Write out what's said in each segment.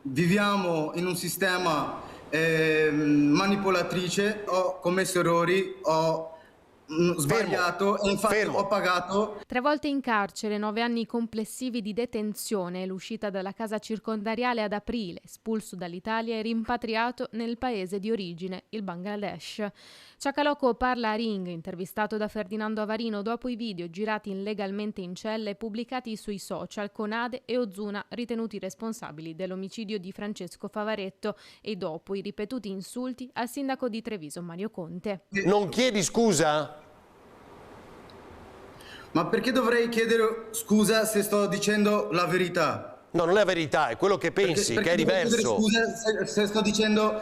viviamo in un sistema manipolatrice, ho commesso errori, ho sbagliato e infatti ho pagato. 3 volte in carcere, 9 anni complessivi di detenzione, l'uscita dalla casa circondariale ad aprile, espulso dall'Italia e rimpatriato nel paese di origine, il Bangladesh. Ciacalocco parla a Ring, intervistato da Ferdinando Avarino dopo i video girati illegalmente in cella e pubblicati sui social con Ade e Ozuna ritenuti responsabili dell'omicidio di Francesco Favaretto e dopo i ripetuti insulti al sindaco di Treviso Mario Conte. Non chiedi scusa? Ma perché dovrei chiedere scusa se sto dicendo la verità? No, non è la verità, è quello che pensi, Perché che è dovrei chiedere diverso. scusa se sto dicendo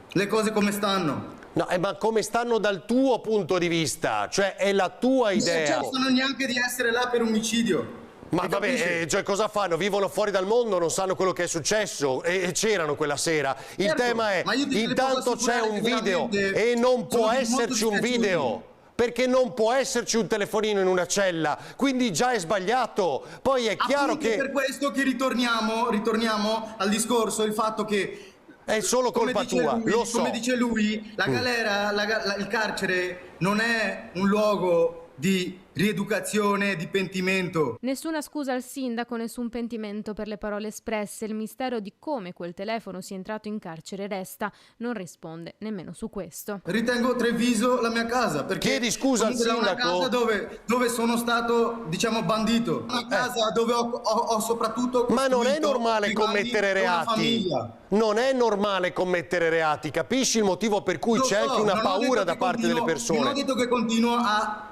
le cose come stanno? No, ma come stanno dal tuo punto di vista? Cioè, è la tua idea. Non sanno neanche di essere là per omicidio. Ma vabbè, cioè cosa fanno? Vivono fuori dal mondo, non sanno quello che è successo e c'erano quella sera. Il Certo, tema è, intanto c'è un video e non può esserci un video. Perché non può esserci un telefonino in una cella, quindi già è sbagliato. Poi è chiaro che... È per questo che ritorniamo al discorso, il fatto che... È solo colpa tua, lo so. Come dice lui, la galera, il carcere non è un luogo di rieducazione, di pentimento. Nessuna scusa al sindaco, nessun pentimento per le parole espresse. Il mistero di come quel telefono sia entrato in carcere resta. Non risponde nemmeno su questo. Ritengo Treviso la mia casa, perché chiedi scusa al sindaco. Una casa dove sono stato, diciamo, bandito. Una casa dove ho soprattutto ma non è normale commettere reati. Non è normale commettere reati. Capisci il motivo per cui c'è anche una paura da parte delle persone? Non ho detto che continuo a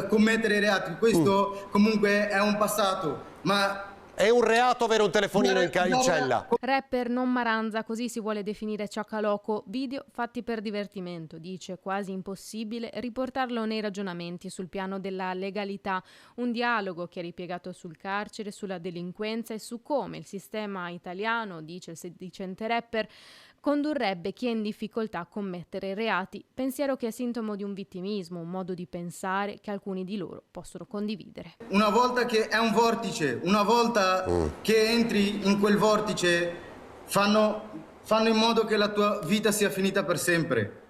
commettere reati, questo comunque è un passato, ma... È un reato avere un telefonino in cella. Rapper non Maranza, così si vuole definire Ciacalocco. Video fatti per divertimento, dice, quasi impossibile riportarlo nei ragionamenti sul piano della legalità. Un dialogo che è ripiegato sul carcere, sulla delinquenza e su come il sistema italiano, dice il sedicente rapper, condurrebbe chi è in difficoltà a commettere reati, pensiero che è sintomo di un vittimismo, un modo di pensare che alcuni di loro possono condividere. Una volta che è un vortice, una volta che entri in quel vortice, fanno in modo che la tua vita sia finita per sempre.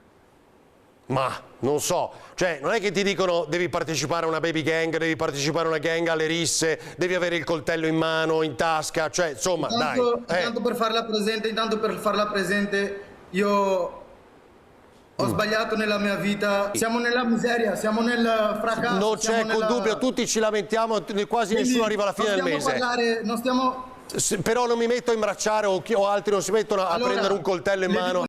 Ma non so, cioè non è che ti dicono devi partecipare a una baby gang, devi partecipare a una gang alle risse, devi avere il coltello in mano, in tasca, cioè insomma Intanto per farla presente, io ho sbagliato nella mia vita, siamo nella miseria, siamo nel fracasso. Non c'è alcun dubbio, tutti ci lamentiamo, quasi nessuno arriva alla fine del mese. Però non mi metto a imbracciare o altri non si mettono a prendere un coltello in mano.